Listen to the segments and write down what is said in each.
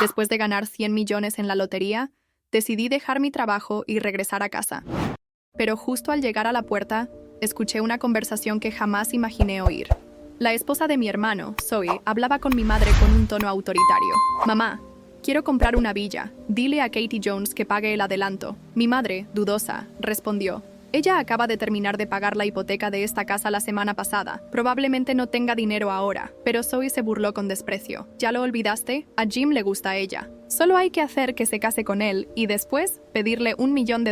Después de ganar 100 millones en la lotería, decidí dejar mi trabajo y regresar a casa. Pero justo al llegar a la puerta, escuché una conversación que jamás imaginé oír. La esposa de mi hermano, Zoe, hablaba con mi madre con un tono autoritario. «Mamá, quiero comprar una villa. Dile a Katie Jones que pague el adelanto». Mi madre, dudosa, respondió: «Ella acaba de terminar de pagar la hipoteca de esta casa la semana pasada. Probablemente no tenga dinero ahora». Pero Zoe se burló con desprecio. «¿Ya lo olvidaste? A Jim le gusta a ella. Solo hay que hacer que se case con él y después pedirle $1 millón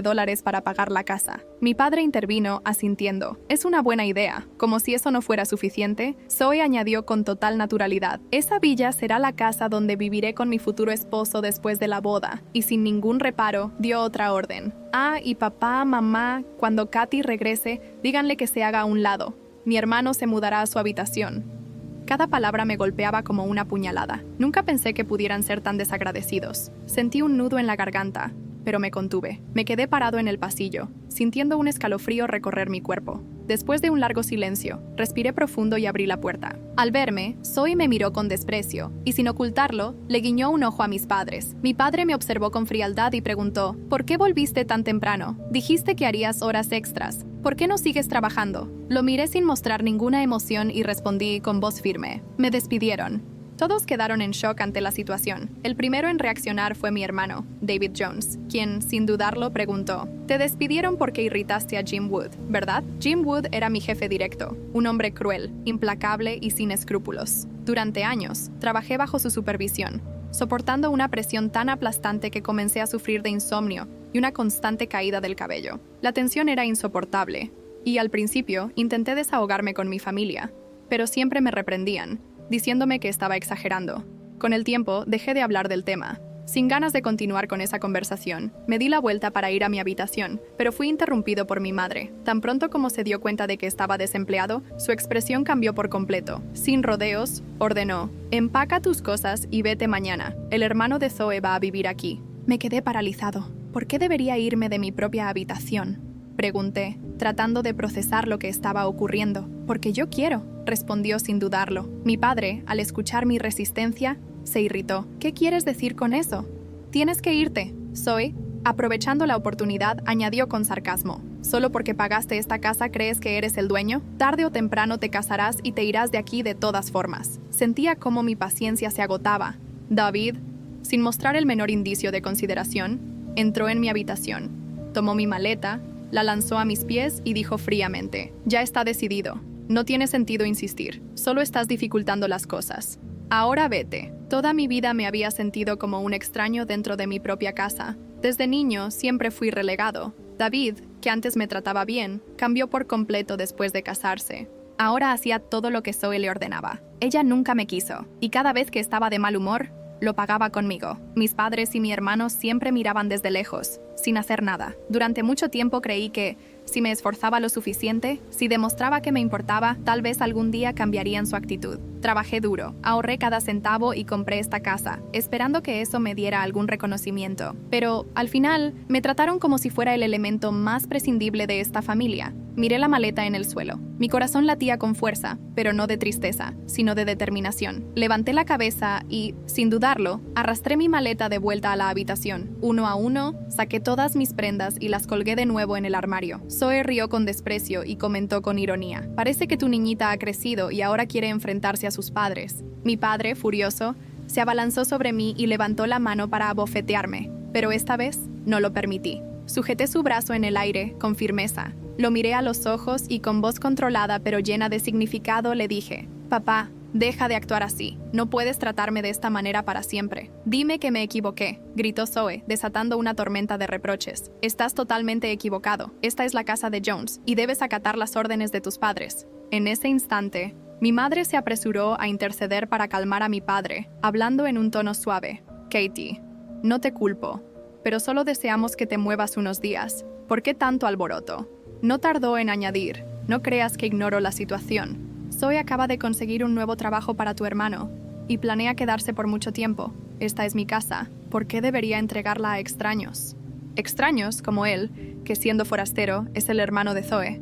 para pagar la casa». Mi padre intervino, asintiendo. «Es una buena idea». Como si eso no fuera suficiente, Zoe añadió con total naturalidad: «Esa villa será la casa donde viviré con mi futuro esposo después de la boda». Y sin ningún reparo, dio otra orden. «Ah, y papá, mamá, cuando Katy regrese, díganle que se haga a un lado. Mi hermano se mudará a su habitación». Cada palabra me golpeaba como una puñalada. Nunca pensé que pudieran ser tan desagradecidos. Sentí un nudo en la garganta, pero me contuve. Me quedé parado en el pasillo, sintiendo un escalofrío recorrer mi cuerpo. Después de un largo silencio, respiré profundo y abrí la puerta. Al verme, Zoe me miró con desprecio, y sin ocultarlo, le guiñó un ojo a mis padres. Mi padre me observó con frialdad y preguntó: «¿Por qué volviste tan temprano? Dijiste que harías horas extras. ¿Por qué no sigues trabajando?». Lo miré sin mostrar ninguna emoción y respondí con voz firme: «Me despidieron». Todos quedaron en shock ante la situación. El primero en reaccionar fue mi hermano, David Jones, quien, sin dudarlo, preguntó: «Te despidieron porque irritaste a Jim Wood, ¿verdad?». Jim Wood era mi jefe directo, un hombre cruel, implacable y sin escrúpulos. Durante años, trabajé bajo su supervisión, soportando una presión tan aplastante que comencé a sufrir de insomnio y una constante caída del cabello. La tensión era insoportable, y al principio intenté desahogarme con mi familia, pero siempre me reprendían, diciéndome que estaba exagerando. Con el tiempo, dejé de hablar del tema. Sin ganas de continuar con esa conversación, me di la vuelta para ir a mi habitación, pero fui interrumpido por mi madre. Tan pronto como se dio cuenta de que estaba desempleado, su expresión cambió por completo. Sin rodeos, ordenó: «Empaca tus cosas y vete mañana. El hermano de Zoe va a vivir aquí». Me quedé paralizado. ¿Por qué debería irme de mi propia habitación?, pregunté, tratando de procesar lo que estaba ocurriendo. «Porque yo quiero», respondió sin dudarlo. Mi padre, al escuchar mi resistencia, se irritó. «¿Qué quieres decir con eso? Tienes que irte». Zoe, aprovechando la oportunidad, añadió con sarcasmo: «¿Solo porque pagaste esta casa crees que eres el dueño? Tarde o temprano te casarás y te irás de aquí de todas formas». Sentía cómo mi paciencia se agotaba. David, sin mostrar el menor indicio de consideración, entró en mi habitación, tomó mi maleta, la lanzó a mis pies y dijo fríamente: «Ya está decidido. No tiene sentido insistir. Solo estás dificultando las cosas. Ahora vete». Toda mi vida me había sentido como un extraño dentro de mi propia casa. Desde niño siempre fui relegado. David, que antes me trataba bien, cambió por completo después de casarse. Ahora hacía todo lo que Zoe le ordenaba. Ella nunca me quiso, y cada vez que estaba de mal humor, lo pagaba conmigo. Mis padres y mi hermano siempre miraban desde lejos, sin hacer nada. Durante mucho tiempo creí que, si me esforzaba lo suficiente, si demostraba que me importaba, tal vez algún día cambiarían su actitud. Trabajé duro, ahorré cada centavo y compré esta casa, esperando que eso me diera algún reconocimiento. Pero, al final, me trataron como si fuera el elemento más prescindible de esta familia. Miré la maleta en el suelo. Mi corazón latía con fuerza, pero no de tristeza, sino de determinación. Levanté la cabeza y, sin dudarlo, arrastré mi maleta de vuelta a la habitación. Uno a uno, saqué todas mis prendas y las colgué de nuevo en el armario. Zoe rió con desprecio y comentó con ironía: «Parece que tu niñita ha crecido y ahora quiere enfrentarse a sus padres». Mi padre, furioso, se abalanzó sobre mí y levantó la mano para abofetearme, pero esta vez no lo permití. Sujeté su brazo en el aire, con firmeza. Lo miré a los ojos y con voz controlada pero llena de significado le dije: «Papá, deja de actuar así. No puedes tratarme de esta manera para siempre». «Dime que me equivoqué», gritó Zoe, desatando una tormenta de reproches. «Estás totalmente equivocado. Esta es la casa de Jones, y debes acatar las órdenes de tus padres». En ese instante, mi madre se apresuró a interceder para calmar a mi padre, hablando en un tono suave: «Katie, no te culpo, pero solo deseamos que te muevas unos días. ¿Por qué tanto alboroto?». No tardó en añadir: «No creas que ignoro la situación. Zoe acaba de conseguir un nuevo trabajo para tu hermano y planea quedarse por mucho tiempo. Esta es mi casa. ¿Por qué debería entregarla a extraños?». Extraños como él, que siendo forastero, es el hermano de Zoe.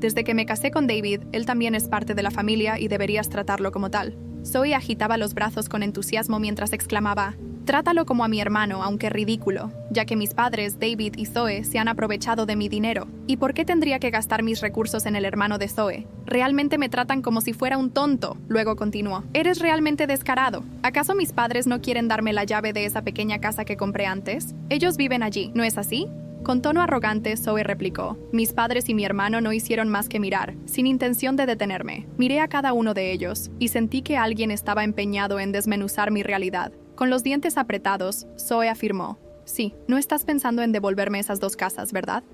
Desde que me casé con David, él también es parte de la familia y deberías tratarlo como tal. Zoe agitaba los brazos con entusiasmo mientras exclamaba: Trátalo como a mi hermano, aunque ridículo, ya que mis padres, David y Zoe, se han aprovechado de mi dinero. ¿Y por qué tendría que gastar mis recursos en el hermano de Zoe? Realmente me tratan como si fuera un tonto. Luego continuó. Eres realmente descarado. ¿Acaso mis padres no quieren darme la llave de esa pequeña casa que compré antes? Ellos viven allí, ¿no es así? Con tono arrogante, Zoe replicó. Mis padres y mi hermano no hicieron más que mirar, sin intención de detenerme. Miré a cada uno de ellos y sentí que alguien estaba empeñado en desmenuzar mi realidad. Con los dientes apretados, Zoe afirmó. Sí, no estás pensando en devolverme esas 2 casas, ¿verdad?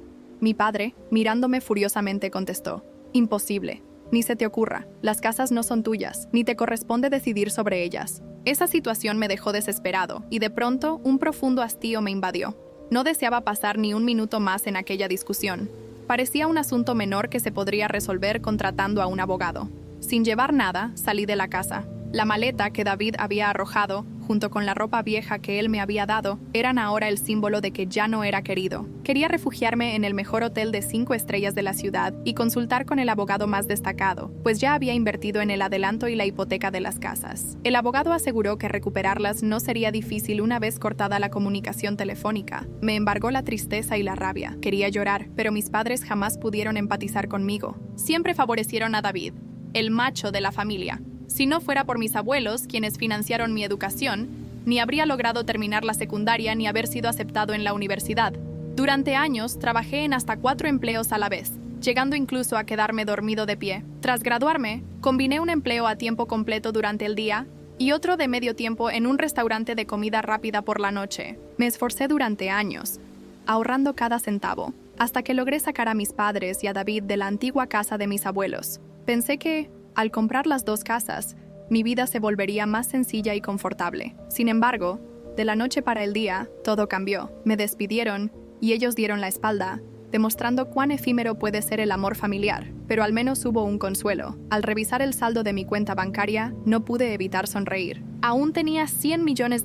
Mi padre, mirándome furiosamente, contestó. Imposible. Ni se te ocurra. Las casas no son tuyas, ni te corresponde decidir sobre ellas. Esa situación me dejó desesperado, y de pronto un profundo hastío me invadió. No deseaba pasar ni un minuto más en aquella discusión. Parecía un asunto menor que se podría resolver contratando a un abogado. Sin llevar nada, salí de la casa. La maleta que David había arrojado, junto con la ropa vieja que él me había dado, eran ahora el símbolo de que ya no era querido. Quería refugiarme en el mejor hotel de 5 estrellas de la ciudad y consultar con el abogado más destacado, pues ya había invertido en el adelanto y la hipoteca de las casas. El abogado aseguró que recuperarlas no sería difícil una vez cortada la comunicación telefónica. Me embargó la tristeza y la rabia. Quería llorar, pero mis padres jamás pudieron empatizar conmigo. Siempre favorecieron a David, el macho de la familia. Si no fuera por mis abuelos, quienes financiaron mi educación, ni habría logrado terminar la secundaria ni haber sido aceptado en la universidad. Durante años trabajé en hasta 4 empleos a la vez, llegando incluso a quedarme dormido de pie. Tras graduarme, combiné un empleo a tiempo completo durante el día y otro de medio tiempo en un restaurante de comida rápida por la noche. Me esforcé durante años, ahorrando cada centavo, hasta que logré sacar a mis padres y a David de la antigua casa de mis abuelos. Pensé que, al comprar las 2 casas, mi vida se volvería más sencilla y confortable. Sin embargo, de la noche para el día, todo cambió. Me despidieron y ellos dieron la espalda, demostrando cuán efímero puede ser el amor familiar. Pero al menos hubo un consuelo. Al revisar el saldo de mi cuenta bancaria, no pude evitar sonreír. Aún tenía $100 millones,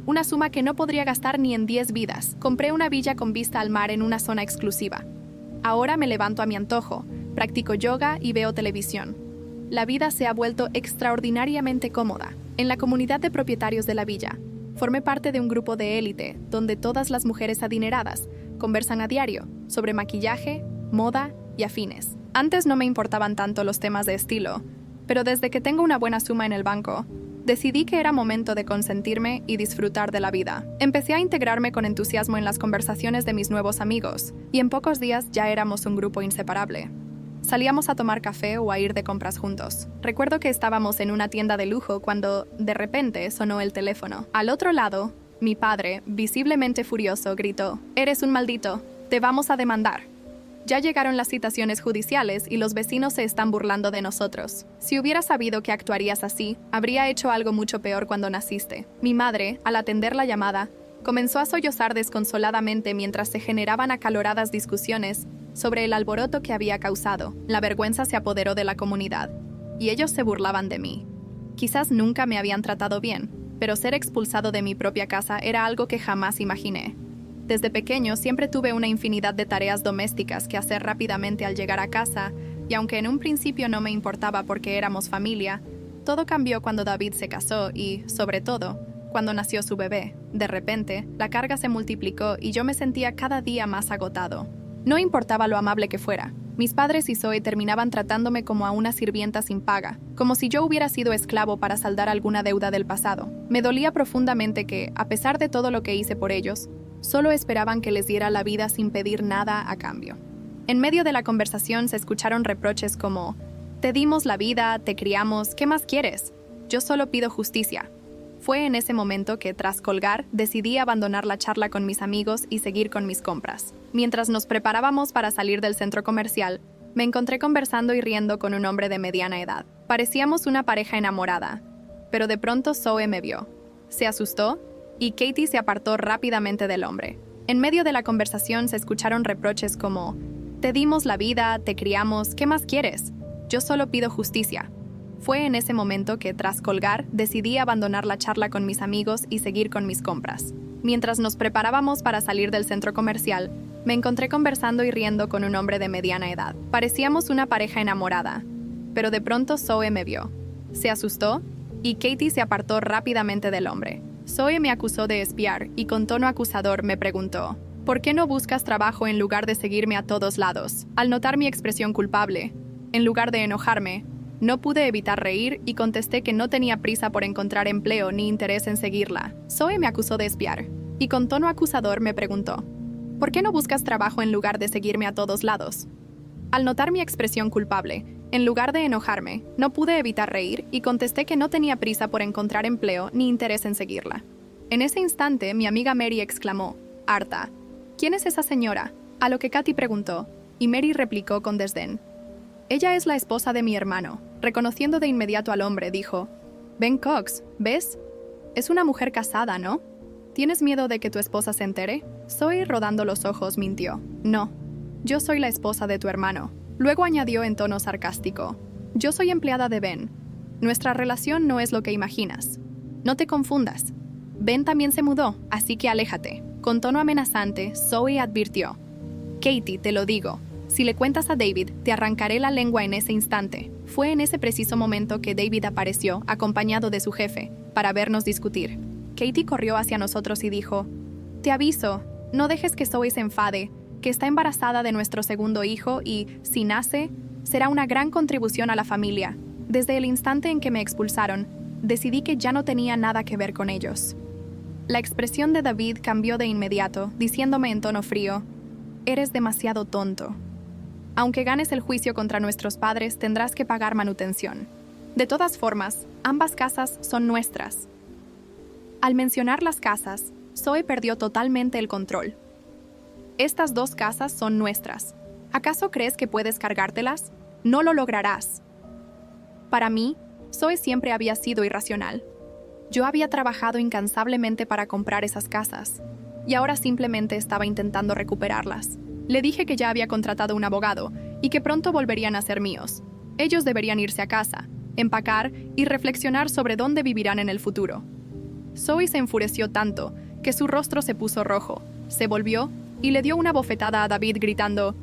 una suma que no podría gastar ni en 10 vidas. Compré una villa con vista al mar en una zona exclusiva. Ahora me levanto a mi antojo, practico yoga y veo televisión. La vida se ha vuelto extraordinariamente cómoda. En la comunidad de propietarios de la villa, formé parte de un grupo de élite donde todas las mujeres adineradas conversan a diario sobre maquillaje, moda y afines. Antes no me importaban tanto los temas de estilo, pero desde que tengo una buena suma en el banco, decidí que era momento de consentirme y disfrutar de la vida. Empecé a integrarme con entusiasmo en las conversaciones de mis nuevos amigos, y en pocos días ya éramos un grupo inseparable. Salíamos a tomar café o a ir de compras juntos. Recuerdo que estábamos en una tienda de lujo cuando, de repente, sonó el teléfono. Al otro lado, mi padre, visiblemente furioso, gritó: «Eres un maldito, te vamos a demandar». Ya llegaron las citaciones judiciales y los vecinos se están burlando de nosotros. Si hubiera sabido que actuarías así, habría hecho algo mucho peor cuando naciste. Mi madre, al atender la llamada, comenzó a sollozar desconsoladamente mientras se generaban acaloradas discusiones sobre el alboroto que había causado. La vergüenza se apoderó de la comunidad, y ellos se burlaban de mí. Quizás nunca me habían tratado bien, pero ser expulsado de mi propia casa era algo que jamás imaginé. Desde pequeño siempre tuve una infinidad de tareas domésticas que hacer rápidamente al llegar a casa, y aunque en un principio no me importaba porque éramos familia, todo cambió cuando David se casó y, sobre todo, cuando nació su bebé. De repente, la carga se multiplicó y yo me sentía cada día más agotado. No importaba lo amable que fuera. Mis padres y Zoe terminaban tratándome como a una sirvienta sin paga, como si yo hubiera sido esclavo para saldar alguna deuda del pasado. Me dolía profundamente que, a pesar de todo lo que hice por ellos, solo esperaban que les diera la vida sin pedir nada a cambio. En medio de la conversación se escucharon reproches como: «Te dimos la vida, te criamos, ¿qué más quieres? Yo solo pido justicia». Fue en ese momento que, tras colgar, decidí abandonar la charla con mis amigos y seguir con mis compras. Mientras nos preparábamos para salir del centro comercial, me encontré conversando y riendo con un hombre de mediana edad. Parecíamos una pareja enamorada, pero de pronto Zoe me vio. Se asustó y Katie se apartó rápidamente del hombre. En medio de la conversación se escucharon reproches como: «Te dimos la vida, te criamos, ¿qué más quieres? Yo solo pido justicia». Fue en ese momento que, tras colgar, decidí abandonar la charla con mis amigos y seguir con mis compras. Mientras nos preparábamos para salir del centro comercial, me encontré conversando y riendo con un hombre de mediana edad. Parecíamos una pareja enamorada, pero de pronto Zoe me vio. Se asustó y Katie se apartó rápidamente del hombre. Zoe me acusó de espiar y con tono acusador me preguntó, ¿por qué no buscas trabajo en lugar de seguirme a todos lados? Al notar mi expresión culpable, en lugar de enojarme, no pude evitar reír y contesté que no tenía prisa por encontrar empleo ni interés en seguirla. Zoe me acusó de espiar y con tono acusador me preguntó, ¿por qué no buscas trabajo en lugar de seguirme a todos lados? Al notar mi expresión culpable, en lugar de enojarme, no pude evitar reír y contesté que no tenía prisa por encontrar empleo ni interés en seguirla. En ese instante, mi amiga Mary exclamó, harta, ¿quién es esa señora? A lo que Katy preguntó, y Mary replicó con desdén. Ella es la esposa de mi hermano. Reconociendo de inmediato al hombre, dijo, Ben Cox, ¿ves? Es una mujer casada, ¿no? ¿Tienes miedo de que tu esposa se entere? Zoe, rodando los ojos, mintió. No, yo soy la esposa de tu hermano. Luego añadió en tono sarcástico, yo soy empleada de Ben. Nuestra relación no es lo que imaginas. No te confundas. Ben también se mudó, así que aléjate. Con tono amenazante, Zoe advirtió. Katy, te lo digo. Si le cuentas a David, te arrancaré la lengua en ese instante. Fue en ese preciso momento que David apareció, acompañado de su jefe, para vernos discutir. Katy corrió hacia nosotros y dijo, te aviso, no dejes que Zoe se enfade, que está embarazada de nuestro segundo hijo y, si nace, será una gran contribución a la familia. Desde el instante en que me expulsaron, decidí que ya no tenía nada que ver con ellos. La expresión de David cambió de inmediato, diciéndome en tono frío, eres demasiado tonto. Aunque ganes el juicio contra nuestros padres, tendrás que pagar manutención. De todas formas, ambas casas son nuestras. Al mencionar las casas, Zoe perdió totalmente el control. Estas dos casas son nuestras. ¿Acaso crees que puedes cargártelas? No lo lograrás. Para mí, Zoe siempre había sido irracional. Yo había trabajado incansablemente para comprar esas casas, y ahora simplemente estaba intentando recuperarlas. Le dije que ya había contratado un abogado y que pronto volverían a ser míos. Ellos deberían irse a casa, empacar y reflexionar sobre dónde vivirán en el futuro. Zoe se enfureció tanto que su rostro se puso rojo, se volvió y le dio una bofetada a David gritando,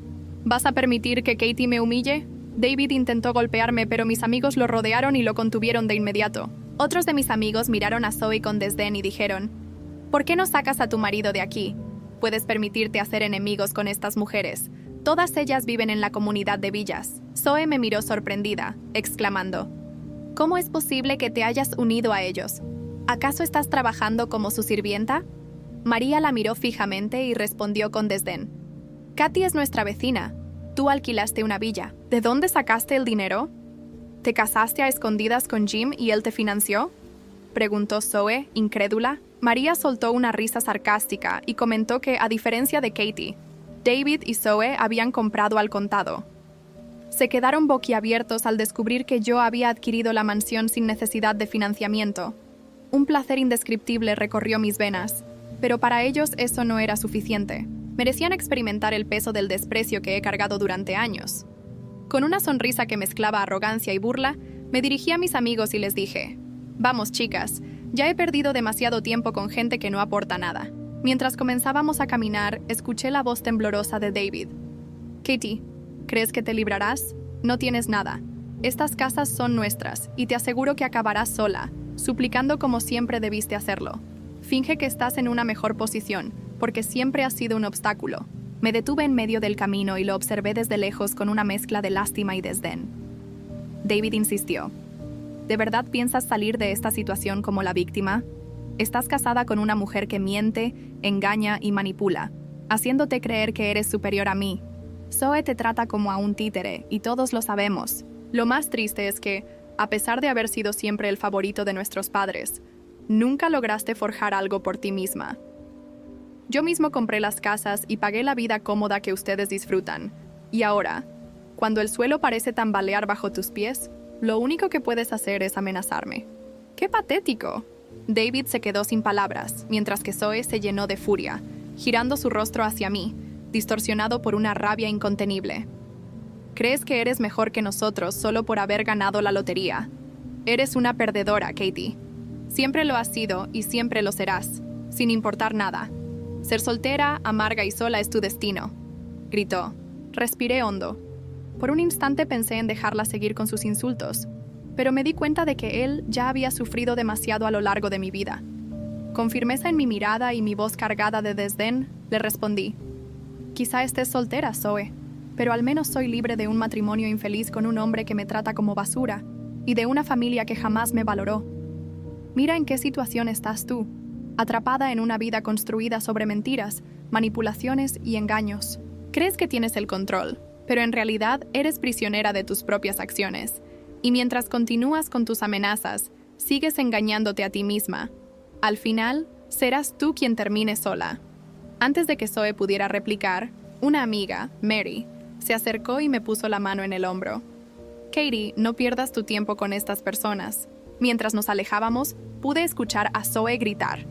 ¿vas a permitir que Katy me humille? David intentó golpearme, pero mis amigos lo rodearon y lo contuvieron de inmediato. Otros de mis amigos miraron a Zoe con desdén y dijeron, ¿por qué no sacas a tu marido de aquí? Puedes permitirte hacer enemigos con estas mujeres. Todas ellas viven en la comunidad de Villas. Zoe me miró sorprendida, exclamando, ¿cómo es posible que te hayas unido a ellos? ¿Acaso estás trabajando como su sirvienta? María la miró fijamente y respondió con desdén, Katy es nuestra vecina. Tú alquilaste una villa. ¿De dónde sacaste el dinero? ¿Te casaste a escondidas con Jim y él te financió? Preguntó Zoe, incrédula. María soltó una risa sarcástica y comentó que, a diferencia de Katy, David y Zoe habían comprado al contado. Se quedaron boquiabiertos al descubrir que yo había adquirido la mansión sin necesidad de financiamiento. Un placer indescriptible recorrió mis venas, pero para ellos eso no era suficiente. Merecían experimentar el peso del desprecio que he cargado durante años. Con una sonrisa que mezclaba arrogancia y burla, me dirigí a mis amigos y les dije, «Vamos, chicas, ya he perdido demasiado tiempo con gente que no aporta nada». Mientras comenzábamos a caminar, escuché la voz temblorosa de David. «Katy, ¿crees que te librarás? No tienes nada. Estas casas son nuestras, y te aseguro que acabarás sola, suplicando como siempre debiste hacerlo. Finge que estás en una mejor posición, porque siempre has sido un obstáculo». Me detuve en medio del camino y lo observé desde lejos con una mezcla de lástima y desdén. David insistió. ¿De verdad piensas salir de esta situación como la víctima? Estás casada con una mujer que miente, engaña y manipula, haciéndote creer que eres superior a mí. Zoe te trata como a un títere, y todos lo sabemos. Lo más triste es que, a pesar de haber sido siempre el favorito de nuestros padres, nunca lograste forjar algo por ti misma. Yo mismo compré las casas y pagué la vida cómoda que ustedes disfrutan. Y ahora, cuando el suelo parece tambalear bajo tus pies, lo único que puedes hacer es amenazarme. ¡Qué patético! David se quedó sin palabras, mientras que Zoe se llenó de furia, girando su rostro hacia mí, distorsionado por una rabia incontenible. ¿Crees que eres mejor que nosotros solo por haber ganado la lotería? Eres una perdedora, Katy. Siempre lo has sido y siempre lo serás, sin importar nada. Ser soltera, amarga y sola es tu destino, gritó. Respiré hondo. Por un instante pensé en dejarla seguir con sus insultos, pero me di cuenta de que él ya había sufrido demasiado a lo largo de mi vida. Con firmeza en mi mirada y mi voz cargada de desdén, le respondí: «Quizá estés soltera, Zoe, pero al menos soy libre de un matrimonio infeliz con un hombre que me trata como basura y de una familia que jamás me valoró. Mira en qué situación estás tú, atrapada en una vida construida sobre mentiras, manipulaciones y engaños. Crees que tienes el control, pero en realidad eres prisionera de tus propias acciones. Y mientras continúas con tus amenazas, sigues engañándote a ti misma. Al final, serás tú quien termine sola». Antes de que Zoe pudiera replicar, una amiga, Mary, se acercó y me puso la mano en el hombro. «Katie, no pierdas tu tiempo con estas personas». Mientras nos alejábamos, pude escuchar a Zoe gritar: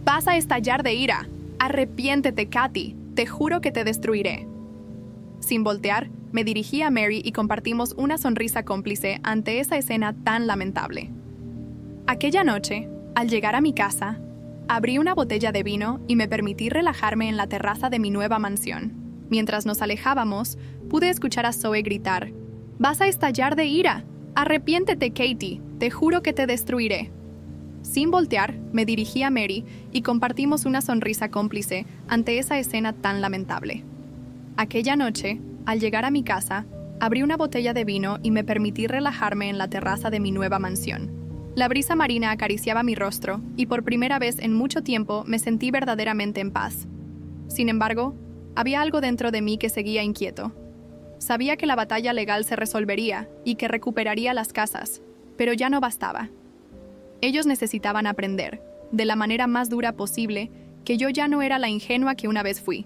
«Vas a estallar de ira. Arrepiéntete, Katy. Te juro que te destruiré». Sin voltear, me dirigí a Mary y compartimos una sonrisa cómplice ante esa escena tan lamentable. Aquella noche, al llegar a mi casa, abrí una botella de vino y me permití relajarme en la terraza de mi nueva mansión. Mientras nos alejábamos, pude escuchar a Zoe gritar: «Vas a estallar de ira. Arrepiéntete, Katy. Te juro que te destruiré». Sin voltear, me dirigí a Mary y compartimos una sonrisa cómplice ante esa escena tan lamentable. Aquella noche, al llegar a mi casa, abrí una botella de vino y me permití relajarme en la terraza de mi nueva mansión. La brisa marina acariciaba mi rostro y por primera vez en mucho tiempo me sentí verdaderamente en paz. Sin embargo, había algo dentro de mí que seguía inquieto. Sabía que la batalla legal se resolvería y que recuperaría las casas, pero ya no bastaba. Ellos necesitaban aprender, de la manera más dura posible, que yo ya no era la ingenua que una vez fui.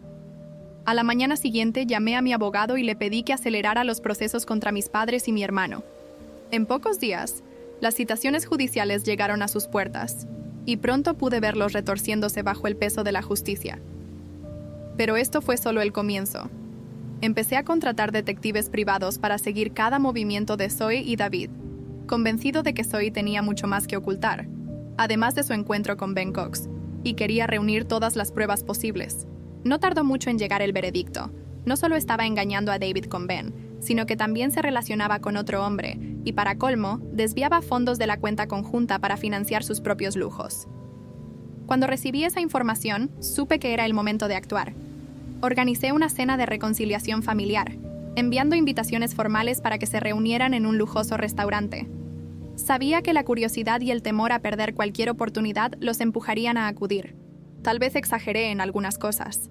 A la mañana siguiente llamé a mi abogado y le pedí que acelerara los procesos contra mis padres y mi hermano. En pocos días, las citaciones judiciales llegaron a sus puertas, y pronto pude verlos retorciéndose bajo el peso de la justicia. Pero esto fue solo el comienzo. Empecé a contratar detectives privados para seguir cada movimiento de Zoe y David, convencido de que Zoe tenía mucho más que ocultar, además de su encuentro con Ben Cox, y quería reunir todas las pruebas posibles. No tardó mucho en llegar el veredicto. No solo estaba engañando a David con Ben, sino que también se relacionaba con otro hombre, y para colmo, desviaba fondos de la cuenta conjunta para financiar sus propios lujos. Cuando recibí esa información, supe que era el momento de actuar. Organicé una cena de reconciliación familiar, enviando invitaciones formales para que se reunieran en un lujoso restaurante. Sabía que la curiosidad y el temor a perder cualquier oportunidad los empujarían a acudir. Tal vez exageré en algunas cosas.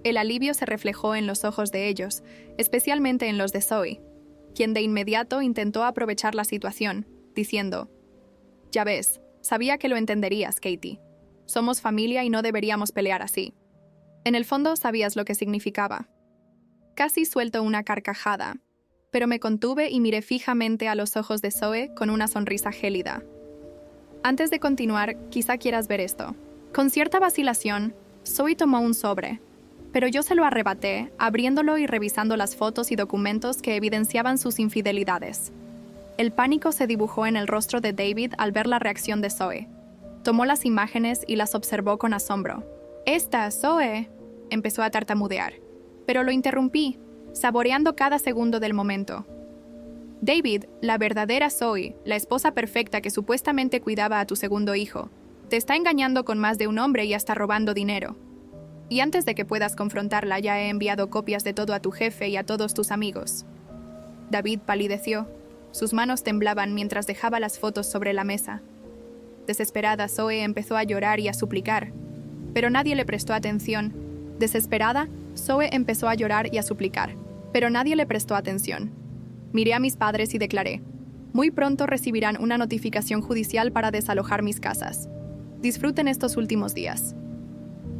El alivio se reflejó en los ojos de ellos, especialmente en los de Zoe, quien de inmediato intentó aprovechar la situación, diciendo: «Ya ves, sabía que lo entenderías, Katy. Somos familia y no deberíamos pelear así». En el fondo sabías lo que significaba. Casi suelto una carcajada, pero me contuve y miré fijamente a los ojos de Zoe con una sonrisa gélida. «Antes de continuar, quizá quieras ver esto». Con cierta vacilación, Zoe tomó un sobre, pero yo se lo arrebaté, abriéndolo y revisando las fotos y documentos que evidenciaban sus infidelidades. El pánico se dibujó en el rostro de David al ver la reacción de Zoe. Tomó las imágenes y las observó con asombro. «Esta, Zoe», empezó a tartamudear, pero lo interrumpí, saboreando cada segundo del momento. «David, la verdadera Zoe, la esposa perfecta que supuestamente cuidaba a tu segundo hijo, te está engañando con más de un hombre y hasta robando dinero. Y antes de que puedas confrontarla, ya he enviado copias de todo a tu jefe y a todos tus amigos». David palideció. Sus manos temblaban mientras dejaba las fotos sobre la mesa. Desesperada, Zoe empezó a llorar y a suplicar, pero nadie le prestó atención. Desesperada, Zoe empezó a llorar y a suplicar, pero nadie le prestó atención. Miré a mis padres y declaré: «Muy pronto recibirán una notificación judicial para desalojar mis casas. Disfruten estos últimos días».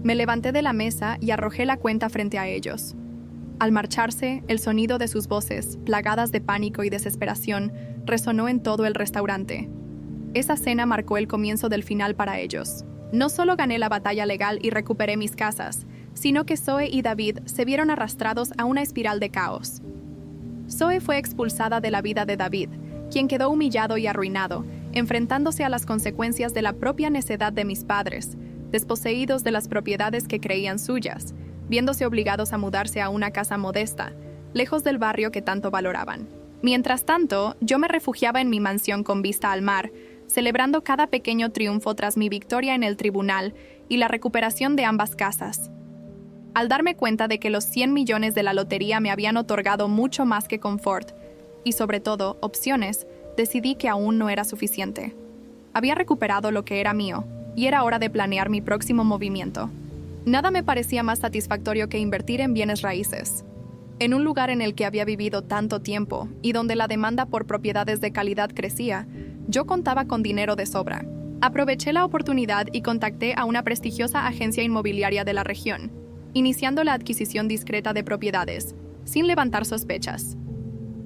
Me levanté de la mesa y arrojé la cuenta frente a ellos. Al marcharse, el sonido de sus voces, plagadas de pánico y desesperación, resonó en todo el restaurante. Esa cena marcó el comienzo del final para ellos. No solo gané la batalla legal y recuperé mis casas, sino que Zoe y David se vieron arrastrados a una espiral de caos. Zoe fue expulsada de la vida de David, quien quedó humillado y arruinado, enfrentándose a las consecuencias de la propia necedad de mis padres, desposeídos de las propiedades que creían suyas, viéndose obligados a mudarse a una casa modesta, lejos del barrio que tanto valoraban. Mientras tanto, yo me refugiaba en mi mansión con vista al mar, celebrando cada pequeño triunfo tras mi victoria en el tribunal y la recuperación de ambas casas. Al darme cuenta de que los 100 millones de la lotería me habían otorgado mucho más que confort, y sobre todo opciones, decidí que aún no era suficiente. Había recuperado lo que era mío, y era hora de planear mi próximo movimiento. Nada me parecía más satisfactorio que invertir en bienes raíces. En un lugar en el que había vivido tanto tiempo y donde la demanda por propiedades de calidad crecía, yo contaba con dinero de sobra. Aproveché la oportunidad y contacté a una prestigiosa agencia inmobiliaria de la región, iniciando la adquisición discreta de propiedades, sin levantar sospechas.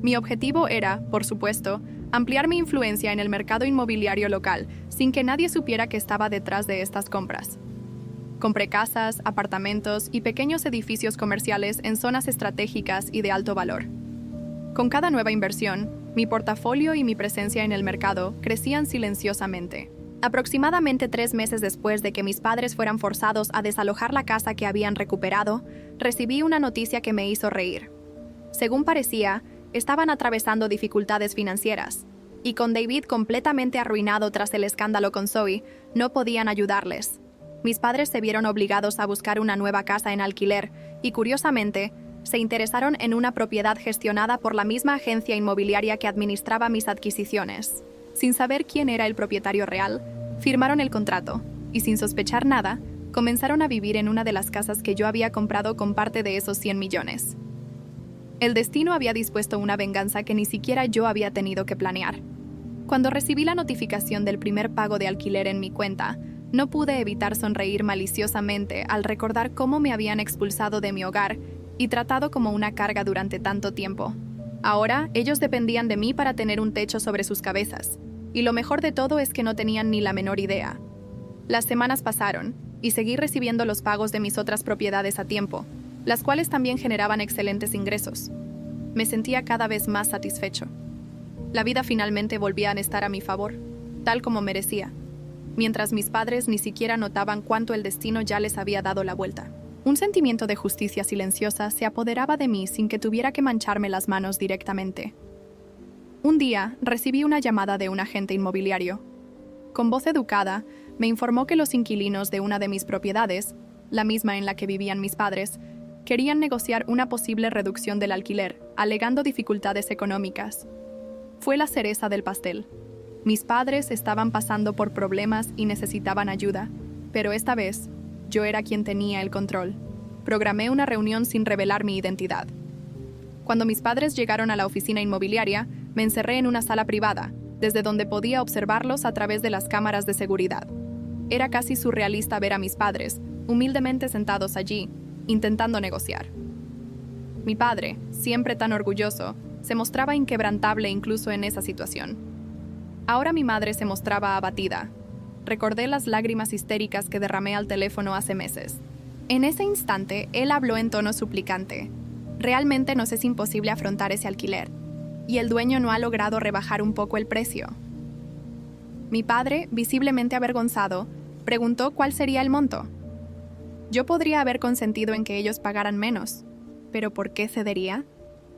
Mi objetivo era, por supuesto, ampliar mi influencia en el mercado inmobiliario local, sin que nadie supiera que estaba detrás de estas compras. Compré casas, apartamentos y pequeños edificios comerciales en zonas estratégicas y de alto valor. Con cada nueva inversión, mi portafolio y mi presencia en el mercado crecían silenciosamente. Aproximadamente 3 meses después de que mis padres fueran forzados a desalojar la casa que habían recuperado, recibí una noticia que me hizo reír. Según parecía, estaban atravesando dificultades financieras, y con David completamente arruinado tras el escándalo con Zoe, no podían ayudarles. Mis padres se vieron obligados a buscar una nueva casa en alquiler y, curiosamente, se interesaron en una propiedad gestionada por la misma agencia inmobiliaria que administraba mis adquisiciones. Sin saber quién era el propietario real, firmaron el contrato y, sin sospechar nada, comenzaron a vivir en una de las casas que yo había comprado con parte de esos 100 millones. El destino había dispuesto una venganza que ni siquiera yo había tenido que planear. Cuando recibí la notificación del primer pago de alquiler en mi cuenta, no pude evitar sonreír maliciosamente al recordar cómo me habían expulsado de mi hogar y tratado como una carga durante tanto tiempo. Ahora, ellos dependían de mí para tener un techo sobre sus cabezas, y lo mejor de todo es que no tenían ni la menor idea. Las semanas pasaron, y seguí recibiendo los pagos de mis otras propiedades a tiempo, las cuales también generaban excelentes ingresos. Me sentía cada vez más satisfecho. La vida finalmente volvía a estar a mi favor, tal como merecía, mientras mis padres ni siquiera notaban cuánto el destino ya les había dado la vuelta. Un sentimiento de justicia silenciosa se apoderaba de mí sin que tuviera que mancharme las manos directamente. Un día, recibí una llamada de un agente inmobiliario. Con voz educada, me informó que los inquilinos de una de mis propiedades, la misma en la que vivían mis padres, querían negociar una posible reducción del alquiler, alegando dificultades económicas. Fue la cereza del pastel. Mis padres estaban pasando por problemas y necesitaban ayuda, pero esta vez, yo era quien tenía el control. Programé una reunión sin revelar mi identidad. Cuando mis padres llegaron a la oficina inmobiliaria, me encerré en una sala privada, desde donde podía observarlos a través de las cámaras de seguridad. Era casi surrealista ver a mis padres, humildemente sentados allí, intentando negociar. Mi padre, siempre tan orgulloso, se mostraba inquebrantable incluso en esa situación. Ahora mi madre se mostraba abatida. Recordé las lágrimas histéricas que derramé al teléfono hace meses. En ese instante, él habló en tono suplicante. Realmente nos es imposible afrontar ese alquiler, y el dueño no ha logrado rebajar un poco el precio. Mi padre, visiblemente avergonzado, preguntó cuál sería el monto. Yo podría haber consentido en que ellos pagaran menos, pero ¿por qué cedería?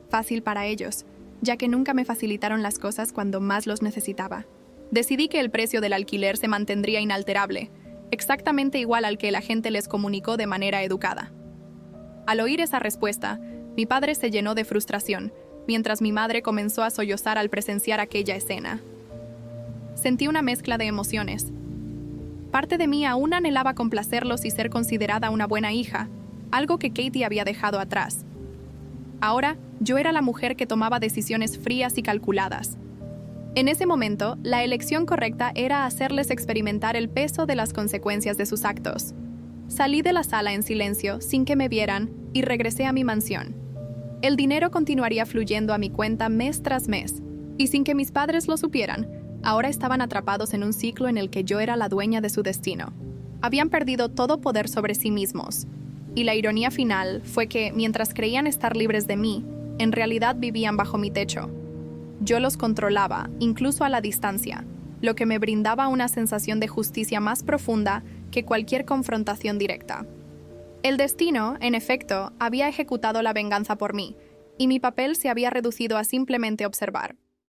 Fácil para ellos, ya que nunca me facilitaron las cosas cuando más los necesitaba. Decidí que el precio del alquiler se mantendría inalterable, exactamente igual al que el agente les comunicó de manera educada. Al oír esa respuesta, mi padre se llenó de frustración, mientras mi madre comenzó a sollozar al presenciar aquella escena. Sentí una mezcla de emociones. Parte de mí aún anhelaba complacerlos y ser considerada una buena hija, algo que Katie había dejado atrás. Ahora, yo era la mujer que tomaba decisiones frías y calculadas. En ese momento, la elección correcta era hacerles experimentar el peso de las consecuencias de sus actos. Salí de la sala en silencio, sin que me vieran, y regresé a mi mansión. El dinero continuaría fluyendo a mi cuenta mes tras mes, y sin que mis padres lo supieran, ahora estaban atrapados en un ciclo en el que yo era la dueña de su destino. Habían perdido todo poder sobre sí mismos, y la ironía final fue que, mientras creían estar libres de mí, en realidad vivían bajo mi techo. Yo los controlaba, incluso a la distancia, lo que me brindaba una sensación de justicia más profunda que cualquier confrontación directa. El destino, en efecto, había ejecutado la venganza por mí, y mi papel se había reducido a simplemente observar.